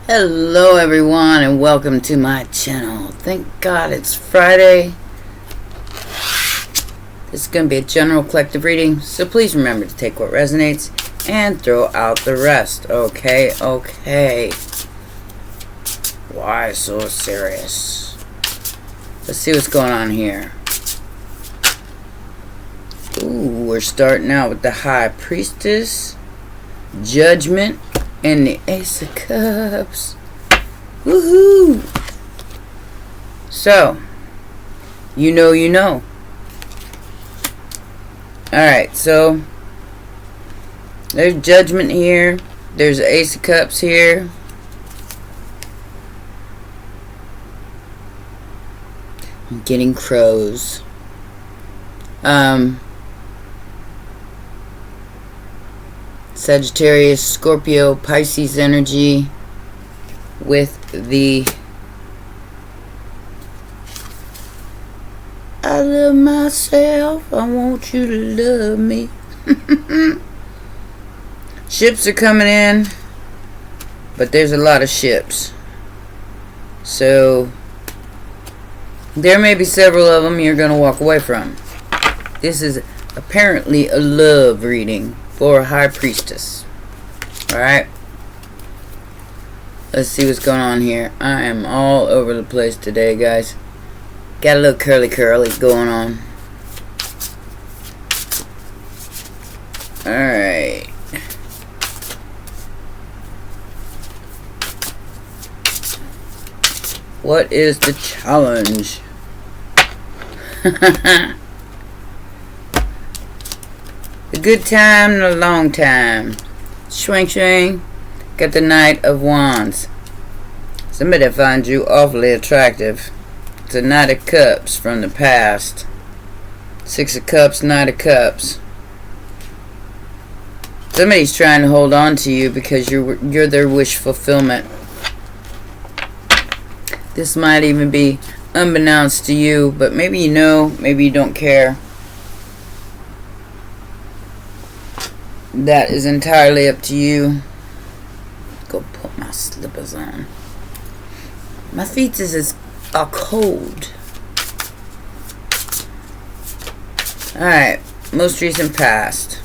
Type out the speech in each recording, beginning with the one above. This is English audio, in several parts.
Hello everyone and welcome to my channel. Thank God it's Friday. This is going to be a general collective reading, so please remember to take what resonates and throw out the rest. Okay. Why so serious? Let's see what's going on here. Ooh, we're starting out with the High Priestess, Judgment, and the Ace of Cups. Woohoo! So, you know. Alright, so there's Judgment here. There's Ace of Cups here. I'm getting crows. Sagittarius, Scorpio, Pisces energy with the I love myself, I want you to love me. Ships are coming in, but there's a lot of ships. So there may be several of them you're going to walk away from. This is apparently a love reading for a High Priestess. Alright. Let's see what's going on here. I am all over the place today, guys. Got a little curly going on. Alright. What is the challenge? A good time and a long time. Swing. Got the Knight of Wands. Somebody finds you awfully attractive. It's a Knight of Cups from the past. Six of Cups, Knight of Cups. Somebody's trying to hold on to you because you're their wish fulfillment. This might even be unbeknownst to you, but maybe you know, maybe you don't care. That is entirely up to you. Go put my slippers on. My feet are cold. Alright, most recent past.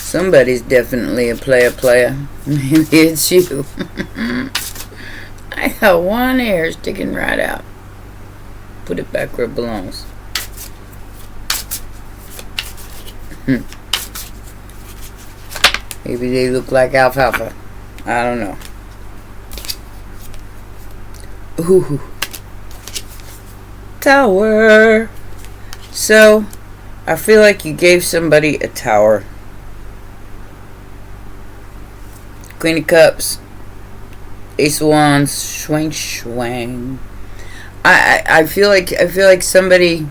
Somebody's definitely a player. Maybe it's you. I got one hair sticking right out. Put it back where it belongs. Maybe they look like alfalfa. I don't know. Ooh. Tower. So, I feel like you gave somebody a tower. Queen of Cups. Ace of Wands. Swang. I feel like somebody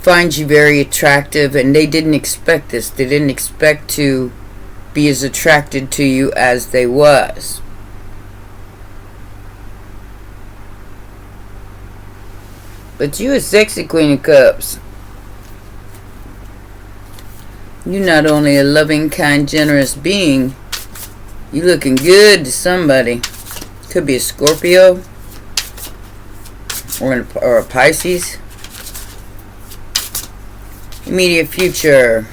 finds you very attractive and they didn't expect this. They didn't expect to be as attracted to you as they was. But you a sexy Queen of Cups. You not only a loving, kind, generous being, you looking good to somebody. Could be a Scorpio or a Pisces. Immediate future.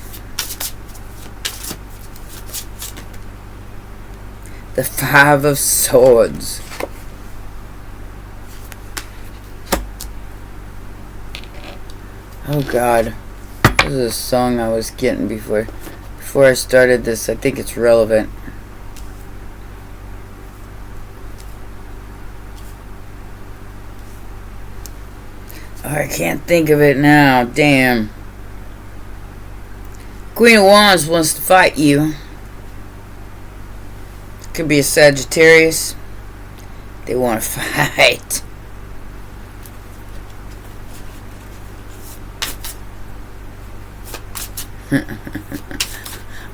The Five of Swords. Oh God. This is a song I was getting before I started this. I think it's relevant. Oh, I can't think of it now. Damn. Queen of Wands wants to fight you. Could be a Sagittarius. They want to fight.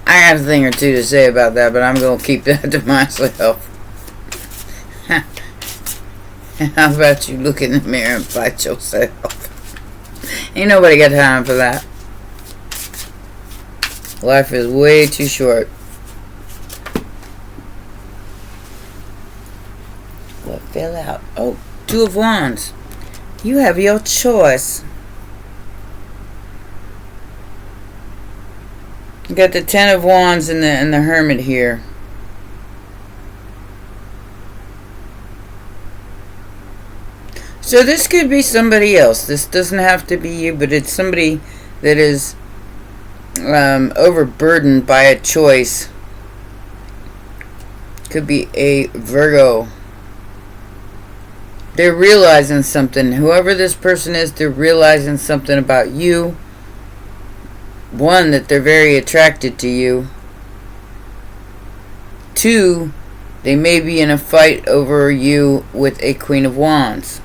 I got a thing or two to say about that, but I'm going to keep that to myself. How about you look in the mirror and fight yourself? Ain't nobody got time for that. Life is way too short. What fell out? Oh, Two of Wands. You have your choice. You got the Ten of Wands and the Hermit here. So this could be somebody else. This doesn't have to be you, but it's somebody that is overburdened by a choice. Could be a Virgo. They're realizing something. Whoever this person is, they're realizing something about you. One, that they're very attracted to you. Two, they may be in a fight over you with a Queen of Wands.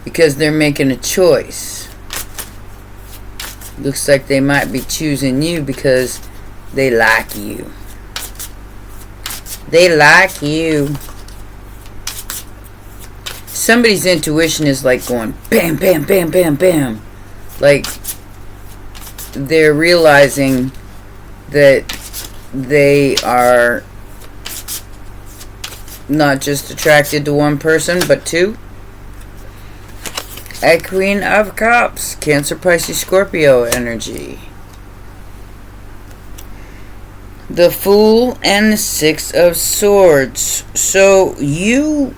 Because they're making a choice. Looks like they might be choosing you because they like you. They like you. Somebody's intuition is like going bam, bam, bam, bam, bam. Like they're realizing that they are not just attracted to one person, but two. A Queen of Cups, Cancer, Pisces, Scorpio energy. The Fool and the Six of Swords. So you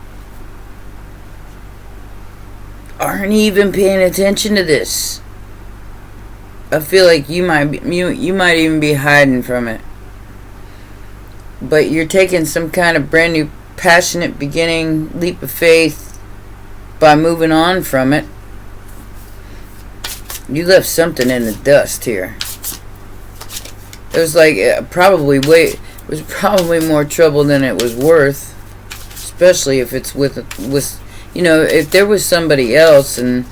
aren't even paying attention to this. I feel like you might even be hiding from it. But you're taking some kind of brand new passionate beginning, leap of faith by moving on from it. You left something in the dust here. It was like it was probably more trouble than it was worth, especially if it's with if there was somebody else and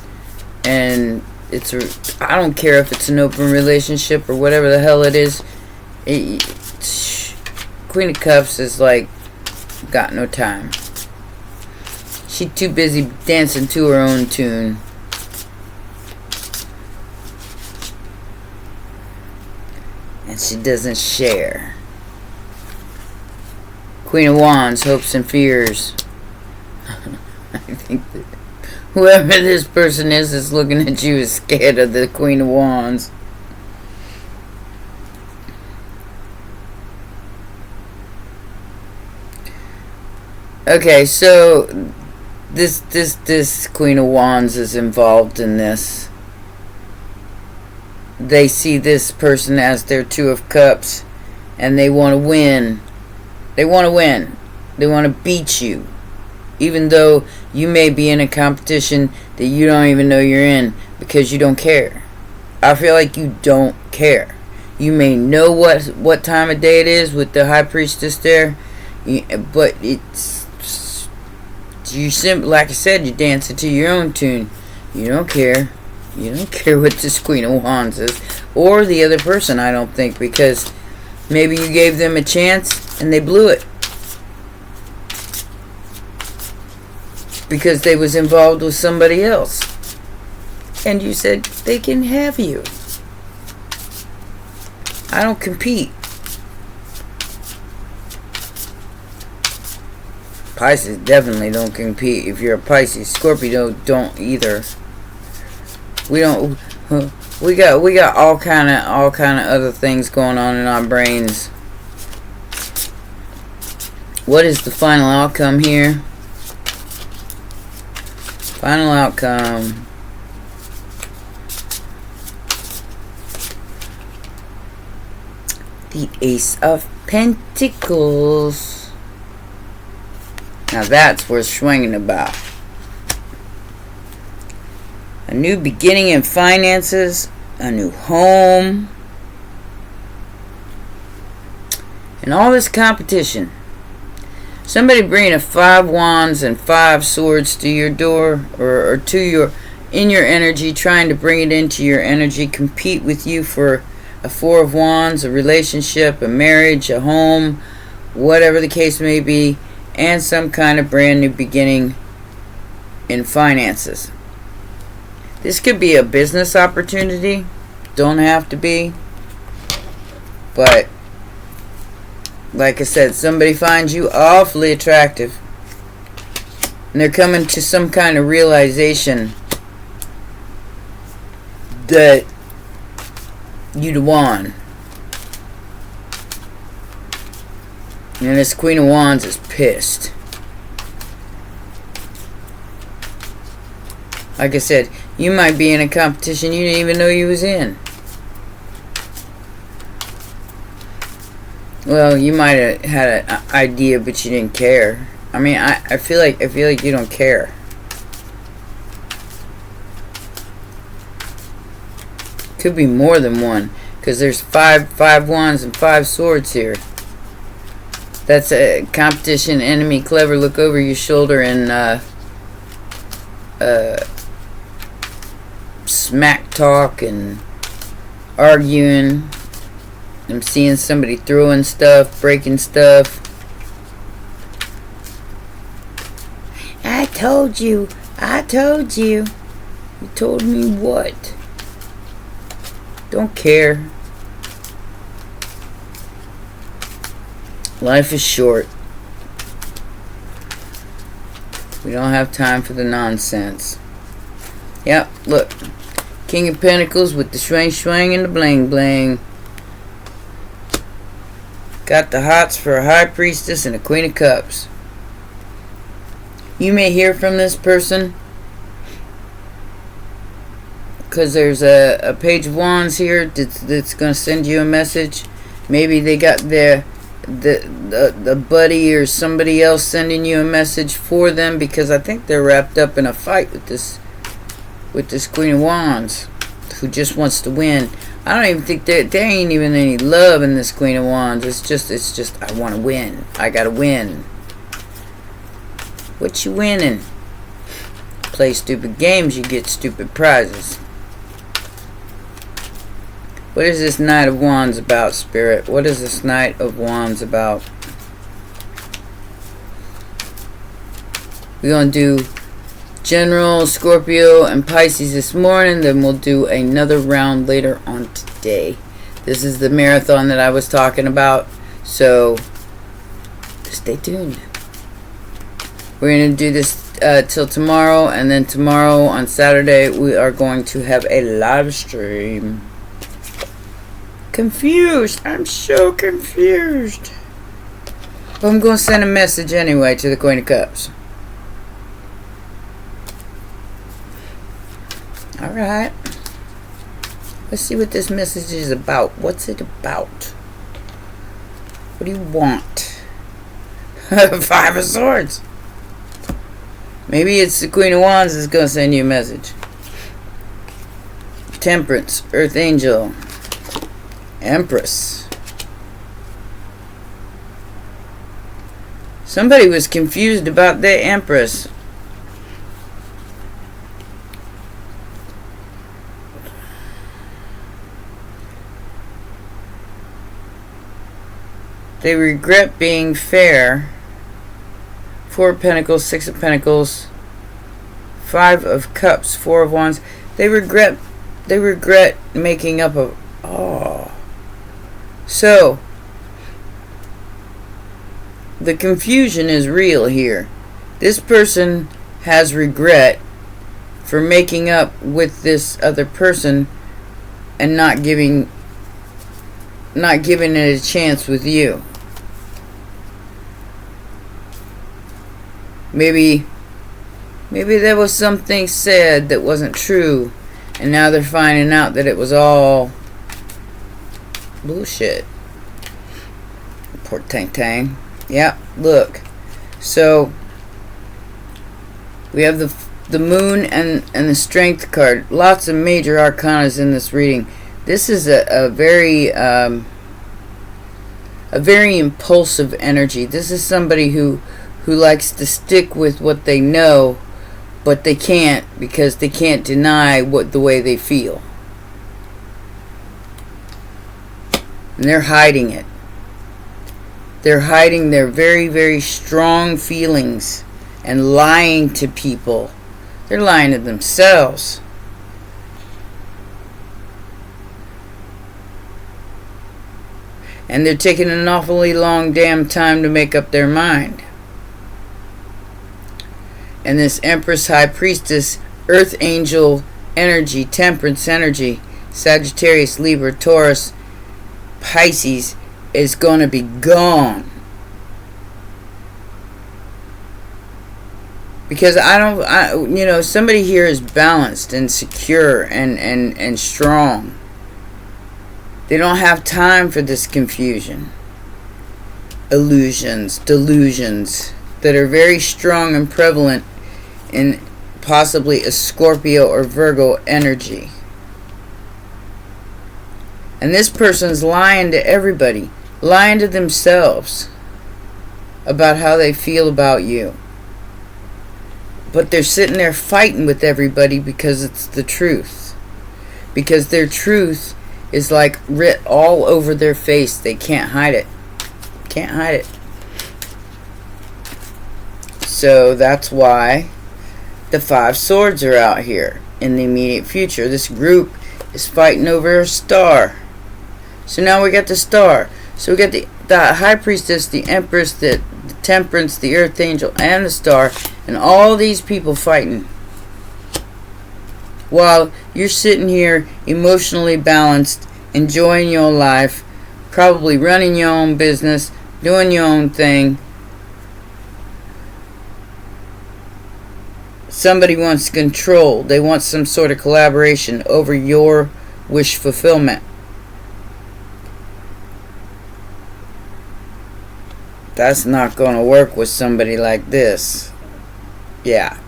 I don't care if it's an open relationship or whatever the hell it is. Queen of Cups is like got no time. She's too busy dancing to her own tune. And she doesn't share. Queen of Wands, hopes and fears. I think that whoever this person is looking at you is scared of the Queen of Wands. Okay, so this Queen of Wands is involved in this. They see this person as their Two of Cups, and they want to win. They want to win. They want to beat you. Even though you may be in a competition that you don't even know you're in, because you don't care. I feel like you don't care. You may know what time of day it is with the High Priestess there, but it's like I said, you're dancing to your own tune. You don't care. You don't care what this Queen of Wands is. Or the other person, I don't think. Because maybe you gave them a chance and they blew it. Because they was involved with somebody else. And you said, they can have you. I don't compete. Pisces definitely don't compete. If you're a Pisces, Scorpio don't either. We got all kind of other things going on in our brains. What is the final outcome here? Final outcome. The Ace of Pentacles. Now that's worth swinging about. A new beginning in finances, a new home, and all this competition. Somebody bringing a 5 wands and 5 swords to your door, or to in your energy, trying to bring it into your energy, compete with you for a 4 of wands, a relationship, a marriage, a home, whatever the case may be, and some kind of brand new beginning in finances. This could be a business opportunity. Don't have to be. But Like I said, somebody finds you awfully attractive. And they're coming to some kind of realization that you the one. And this Queen of Wands is pissed. Like I said, you might be in a competition you didn't even know you was in. Well, you might have had an idea, but you didn't care. I mean, I feel like you don't care. Could be more than one, because there's five wands and 5 swords here. That's a competition, enemy, clever, look over your shoulder, and smack talk and arguing. I'm seeing somebody throwing stuff, breaking stuff. I told you. You told me what? Don't care. Life is short. We don't have time for the nonsense. Yep, look. King of Pentacles with the swing and the bling. Got the hots for a High Priestess and a Queen of Cups. You may hear from this person because there's a Page of Wands here that's going to send you a message. Maybe they got the buddy or somebody else sending you a message for them, because I think they're wrapped up in a fight with this Queen of Wands who just wants to win. I don't even think there ain't even any love in this Queen of Wands. It's just I want to win. I gotta win. What you winning? Play stupid games, you get stupid prizes. What is this Knight of Wands about, Spirit? What is this Knight of Wands about? We're going to do General, Scorpio, and Pisces this morning. Then we'll do another round later on today. This is the marathon that I was talking about. So, stay tuned. We're going to do this till tomorrow. And then tomorrow on Saturday, we are going to have a live stream. Confused. I'm so confused. But I'm going to send a message anyway to the Queen of Cups. Alright. Let's see what this message is about. What's it about? What do you want? 5 of Swords. Maybe it's the Queen of Wands that's going to send you a message. Temperance. Earth Angel. Empress. Somebody was confused about the Empress. They regret being fair. 4 of Pentacles, 6 of Pentacles, 5 of Cups, 4 of Wands. They regret making up a... Oh. So, the confusion is real here. This person has regret for making up with this other person and not giving it a chance with you. Maybe there was something said that wasn't true, and now they're finding out that it was all bullshit. Poor Tang. Yep, look. So we have the Moon and the Strength card. Lots of major arcanas in this reading. This is a very impulsive energy. This is somebody who likes to stick with what they know, but they can't, because they can't deny the way they feel. And they're hiding it. They're hiding their very, very strong feelings and lying to people. They're lying to themselves. And they're taking an awfully long damn time to make up their mind. And this Empress, High Priestess, Earth Angel energy, Temperance energy, Sagittarius, Libra, Taurus, Pisces is going to be gone. Because somebody here is balanced and secure and strong. They don't have time for this confusion. Illusions, delusions that are very strong and prevalent in possibly a Scorpio or Virgo energy. And this person's lying to everybody, lying to themselves about how they feel about you. But they're sitting there fighting with everybody because it's the truth. Because their truth is like writ all over their face. They can't hide it. Can't hide it. So that's why the 5 swords are out here in the immediate future. This group is fighting over a star. So now we got the star. So we got the High Priestess, the Empress, the Temperance, the Earth Angel, and the star. And all these people fighting. While you're sitting here emotionally balanced, enjoying your life, probably running your own business, doing your own thing. Somebody wants control. They want some sort of collaboration over your wish fulfillment. That's not going to work with somebody like this. Yeah.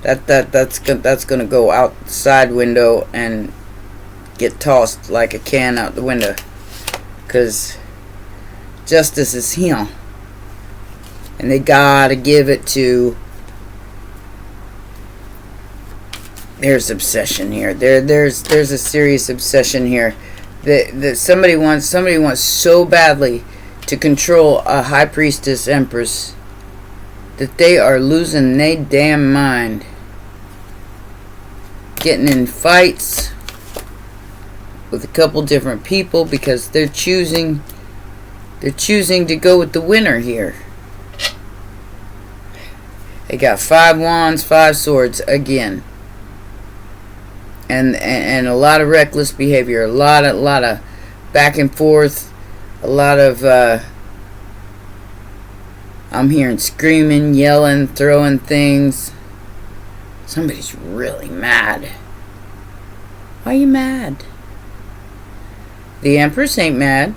That's going to go out the side window and get tossed like a can out the window. Because justice is here. And they got to give it to... There's obsession here. There's a serious obsession here. That somebody wants so badly to control a High Priestess Empress that they are losing their damn mind. Getting in fights with a couple different people because they're choosing to go with the winner here. They got 5 wands, 5 swords again. And a lot of reckless behavior, a lot of back and forth, a lot of I'm hearing screaming, yelling, throwing things. Somebody's really mad. Why are you mad? The Empress ain't mad.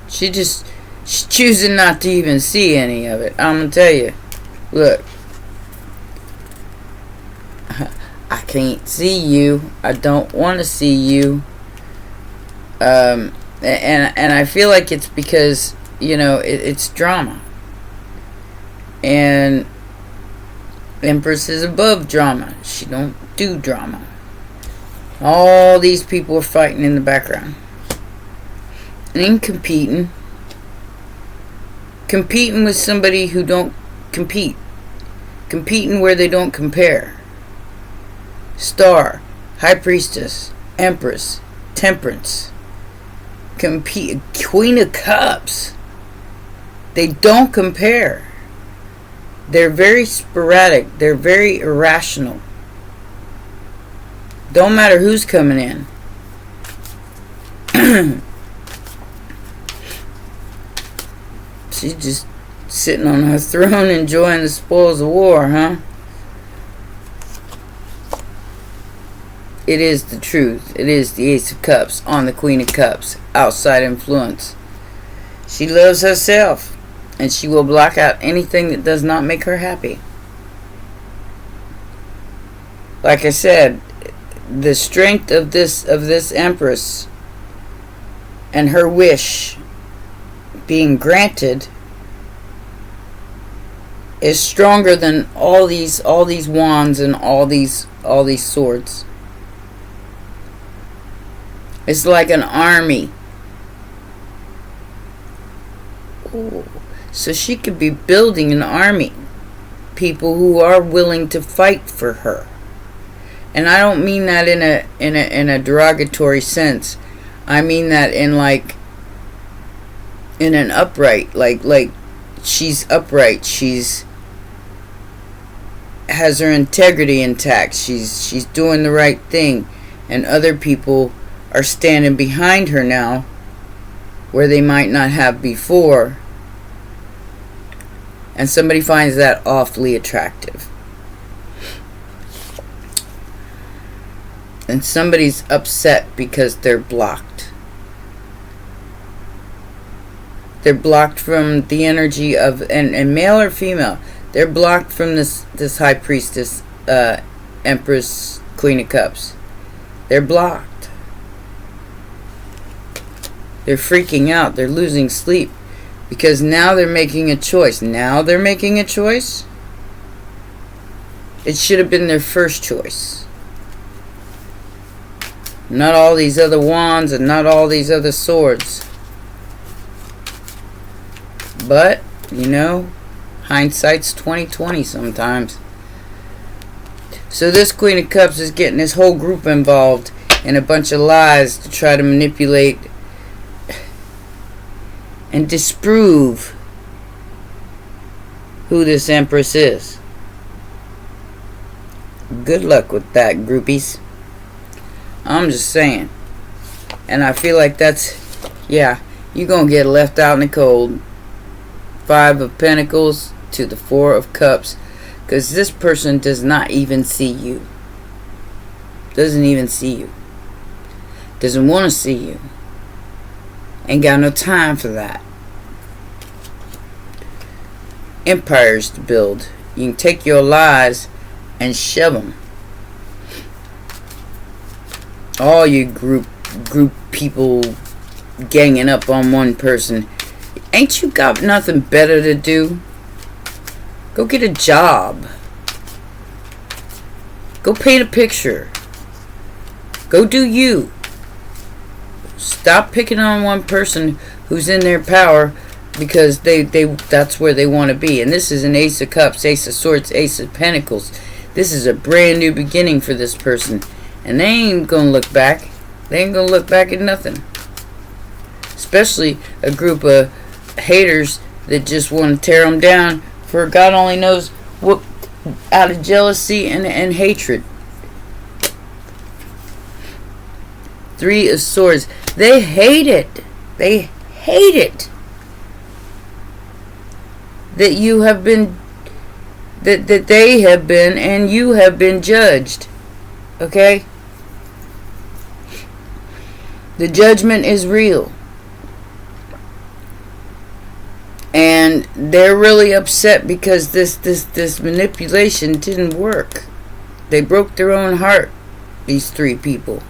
She's choosing not to even see any of it. I'm gonna tell you. Look. I can't see you. I don't want to see you. And I feel like it's because, it's drama. And Empress is above drama. She don't do drama. All these people are fighting in the background. And competing. Competing with somebody who don't compete. Competing where they don't compare. Star, High Priestess, Empress, Temperance, Queen of Cups. They don't compare. They're very sporadic. They're very irrational. Don't matter who's coming in. She's just sitting on her throne enjoying the spoils of war, huh? It is the truth. It is the Ace of Cups on the Queen of Cups. Outside influence. She loves herself. And she will block out anything that does not make her happy. Like I said, the strength of this Empress and her wish being granted is stronger than all these wands and all these swords. It's like an army. Ooh. So she could be building an army. People who are willing to fight for her. And I don't mean that in a derogatory sense. I mean that in like in an upright, like she's upright. She's has her integrity intact. She's doing the right thing, and other people are standing behind her now where they might not have before, and somebody finds that awfully attractive. And somebody's upset because they're blocked. They're blocked from the energy of, and male or female, they're blocked from this high priestess, Empress, Queen of Cups. They're blocked. They're freaking out. They're losing sleep because now they're making a choice. Now they're making a choice. It should have been their first choice. Not all these other wands and not all these other swords. But, you know, hindsight's 20/20 sometimes. So this Queen of Cups is getting this whole group involved in a bunch of lies to try to manipulate and disprove who this Empress is. Good luck with that, groupies. I'm just saying. And I feel like that's, yeah, you're going to get left out in the cold. 5 of Pentacles to the 4 of Cups. Because this person does not even see you. Doesn't even see you. Doesn't want to see you. Ain't got no time for that. Empires to build. You can take your lies and shove them. All you group people ganging up on one person. Ain't you got nothing better to do? Go get a job. Go paint a picture. Go do you. Stop picking on one person who's in their power because they that's where they want to be. And this is an Ace of Cups, Ace of Swords, Ace of Pentacles. This is a brand new beginning for this person. And they ain't going to look back. They ain't going to look back at nothing. Especially a group of haters that just want to tear them down for God only knows what, out of jealousy and hatred. 3 of Swords. They hate it. They hate it. That you have been, that they have been, and you have been judged. Okay? The judgment is real. And they're really upset because this manipulation didn't work. They broke their own heart, these 3 people.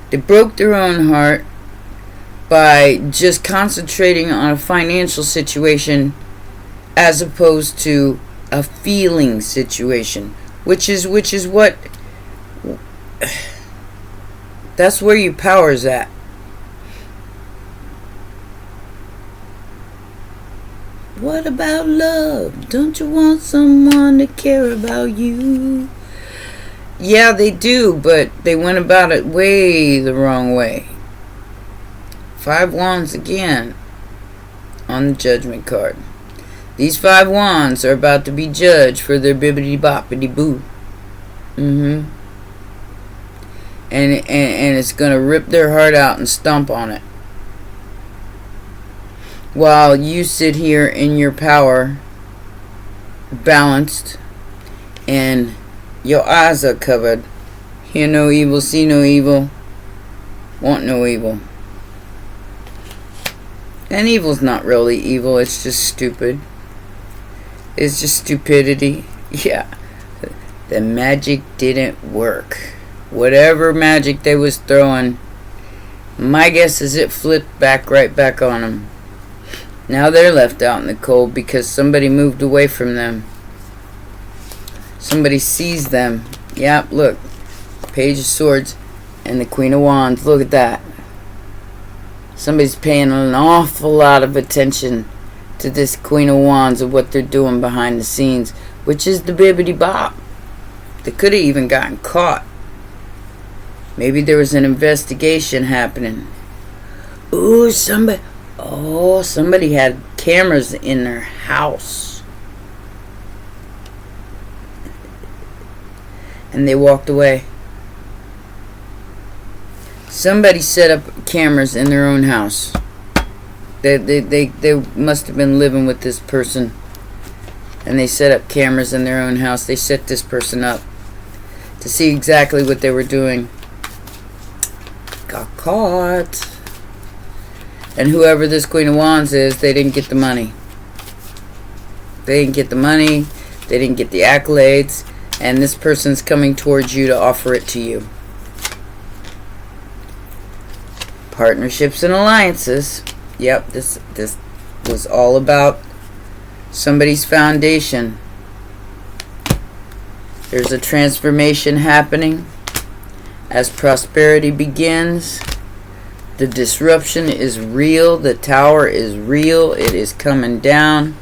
They broke their own heart by just concentrating on a financial situation as opposed to a feeling situation, which is what, that's where your power's at. What about love? Don't you want someone to care about you? Yeah, they do, but they went about it way the wrong way. 5 wands again on the judgment card. These 5 wands are about to be judged for their bibbity boppity boo. And it's going to rip their heart out and stomp on it. While you sit here in your power, balanced, and your eyes are covered. Hear no evil, see no evil, want no evil. And evil's not really evil, it's just stupid. It's just stupidity. Yeah. The magic didn't work. Whatever magic they was throwing, my guess is it flipped right back on them. Now they're left out in the cold because somebody moved away from them. Somebody sees them. Yep, look. Page of Swords and the Queen of Wands. Look at that. Somebody's paying an awful lot of attention to this Queen of Wands and what they're doing behind the scenes, which is the bibbity bop. They could have even gotten caught. Maybe there was an investigation happening. Ooh, somebody. Oh, somebody had cameras in their house. And they walked away. Somebody set up cameras in their own house. They must have been living with this person. And they set up cameras in their own house. They set this person up to see exactly what they were doing. Got caught. And whoever this Queen of Wands is, they didn't get the money. They didn't get the money. They didn't get the accolades. And this person's coming towards you to offer it to you. Partnerships and alliances. Yep, this was all about somebody's foundation. There's a transformation happening as prosperity begins. The disruption is real. The tower is real. It is coming down.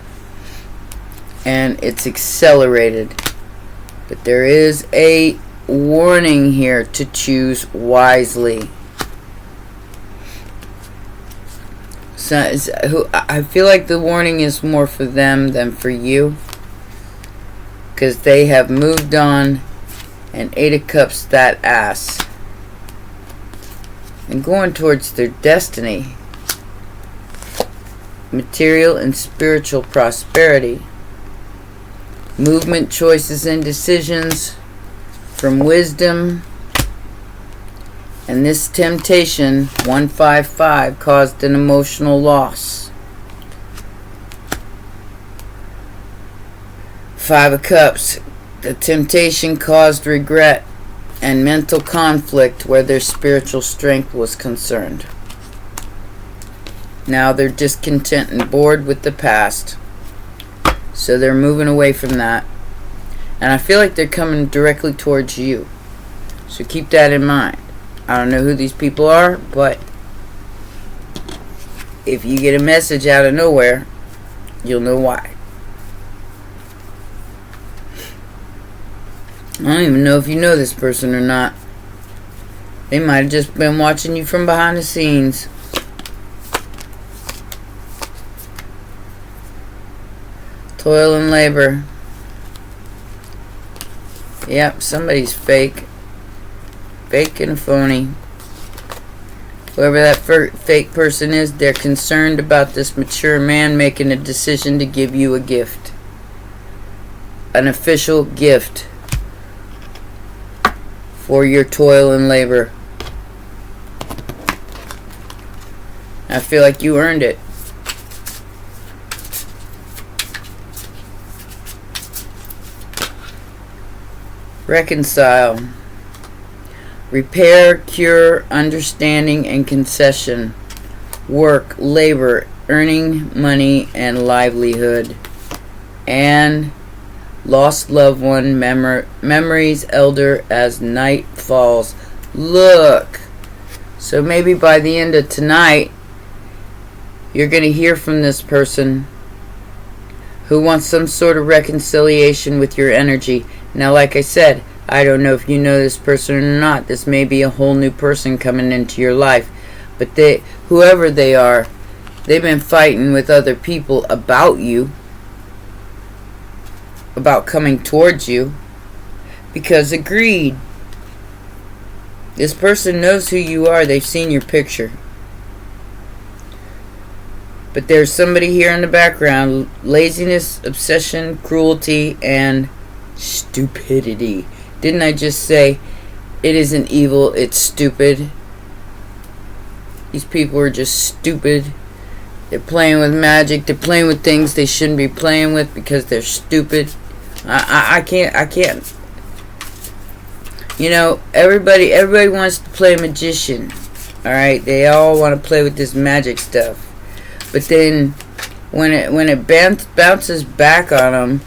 And it's accelerated. But there is a warning here to choose wisely. So I feel like the warning is more for them than for you. Because they have moved on. And 8 of Cups, that ass. And going towards their destiny. Material and spiritual prosperity. Movement, choices, and decisions from wisdom. And this temptation, 155, caused an emotional loss. 5 of Cups. The temptation caused regret and mental conflict where their spiritual strength was concerned. Now they're discontent and bored with the past. So they're moving away from that. And I feel like they're coming directly towards you. So keep that in mind. I don't know who these people are, but if you get a message out of nowhere, you'll know why. I don't even know if you know this person or not. They might have just been watching you from behind the scenes. Toil and labor. Yep, somebody's fake. Fake and phony. Whoever that fake person is, they're concerned about this mature man making a decision to give you a gift. An official gift. For your toil and labor. I feel like you earned it. Reconcile. Repair, cure, understanding, and concession. Work, labor, earning money and livelihood. And lost loved one, memories elder as night falls. Look. So maybe by the end of tonight, you're going to hear from this person who wants some sort of reconciliation with your energy. Now, like I said, I don't know if you know this person or not. This may be a whole new person coming into your life. But whoever they are, they've been fighting with other people about you. About coming towards you. Because of greed. This person knows who you are. They've seen your picture. But there's somebody here in the background. Laziness, obsession, cruelty, and stupidity. Didn't I just say it isn't evil, it's stupid? These people are just stupid. They're playing with magic. They're playing with things they shouldn't be playing with because they're stupid. I can't. You know, everybody wants to play magician. Alright, they all want to play with this magic stuff. But then when it bounces back on them,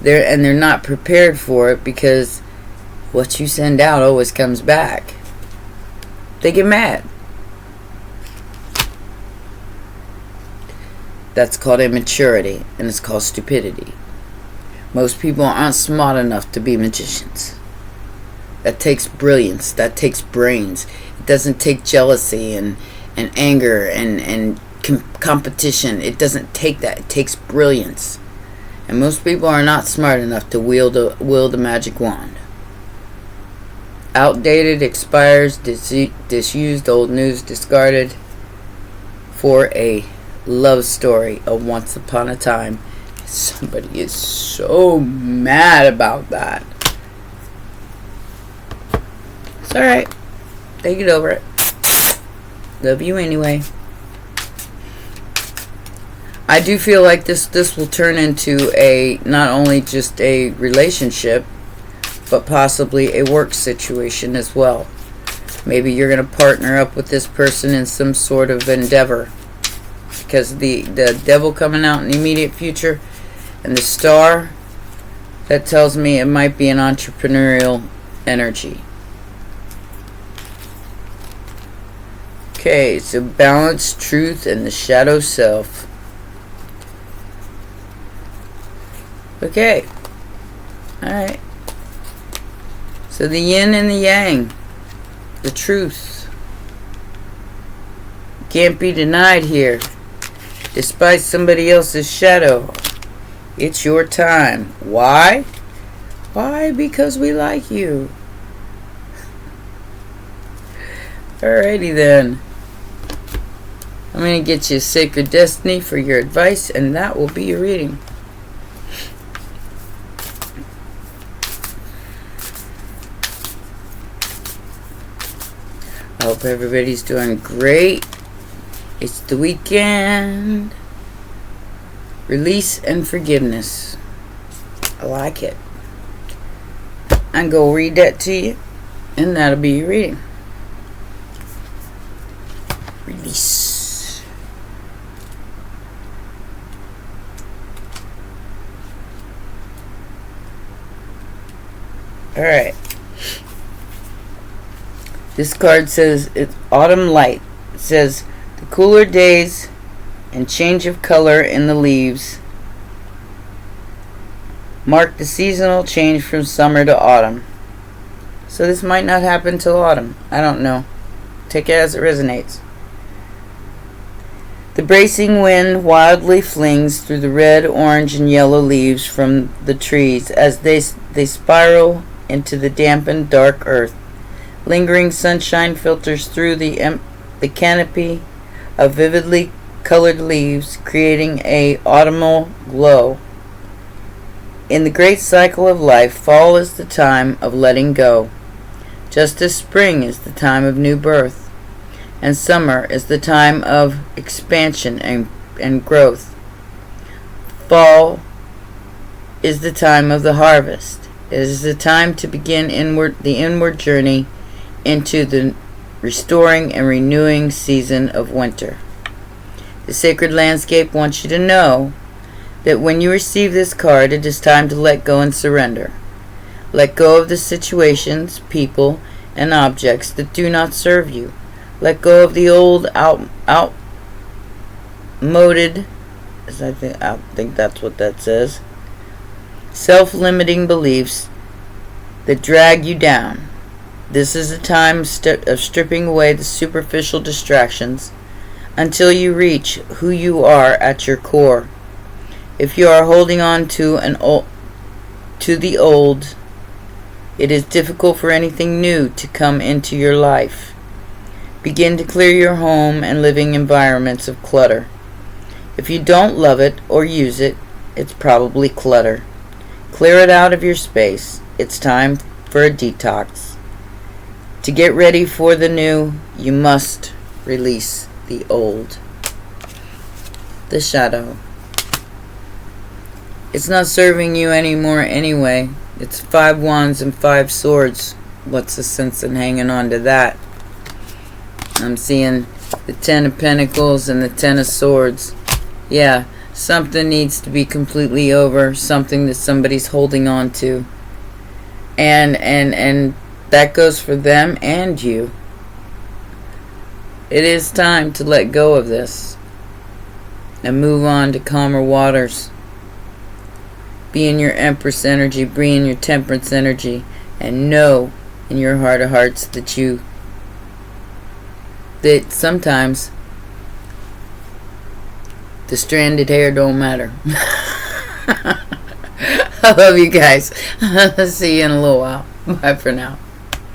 they're not prepared for it, because what you send out always comes back. They get mad. That's called immaturity, and it's called stupidity. Most people aren't smart enough to be magicians. That takes brilliance. That takes brains. It doesn't take jealousy and anger and competition. It doesn't take that. It takes brilliance. And most people are not smart enough to wield the magic wand. Outdated, expires, disused, old news, discarded for a love story of once upon a time. Somebody is so mad about that. It's alright. They get over it. Love you anyway. I do feel like this will turn into a not only just a relationship, but possibly a work situation as well. Maybe you're going to partner up with this person in some sort of endeavor. Because the devil coming out in the immediate future and the star, that tells me it might be an entrepreneurial energy. Okay, so balance, truth, and the shadow self. Okay. Alright. So the yin and the yang. The truth. Can't be denied here. Despite somebody else's shadow. It's your time. Why? Why? Because we like you. Alrighty then. I'm going to get you a sacred destiny for your advice, and that will be your reading. I hope everybody's doing great. It's the weekend. Release and forgiveness. I like it. I'm going to read that to you, and that'll be your reading. Release. Alright. This card says it's autumn light. It says the cooler days and change of color in the leaves mark the seasonal change from summer to autumn. So this might not happen till autumn. I don't know. Take it as it resonates. The bracing wind wildly flings through the red, orange, and yellow leaves from the trees as they spiral into the dampened, dark earth. Lingering sunshine filters through the canopy of vividly colored leaves, creating a autumnal glow. In the great cycle of life, fall is the time of letting go, just as spring is the time of new birth, and summer is the time of expansion and growth. Fall is the time of the harvest. It is the time to begin the inward journey into the restoring and renewing season of winter. The sacred landscape wants you to know that when you receive this card, it is time to let go and surrender. Let go of the situations, people, and objects that do not serve you. Let go of the old, outmoded, I think that's what that says, self-limiting beliefs that drag you down. This is a time of stripping away the superficial distractions until you reach who you are at your core. If you are holding on to the old, it is difficult for anything new to come into your life. Begin to clear your home and living environments of clutter. If you don't love it or use it, it's probably clutter. Clear it out of your space. It's time for a detox. To get ready for the new, you must release the old. The shadow. It's not serving you anymore anyway. It's 5 wands and 5 swords. What's the sense in hanging on to that? I'm seeing the 10 of pentacles and the 10 of swords. Yeah, something needs to be completely over. Something that somebody's holding on to. And that goes for them and you. It is time to let go of this and move on to calmer waters. Be in your Empress energy, be in your Temperance energy, and know in your heart of hearts that sometimes The stranded hair don't matter. I love you guys. See you in a little while. Bye for now.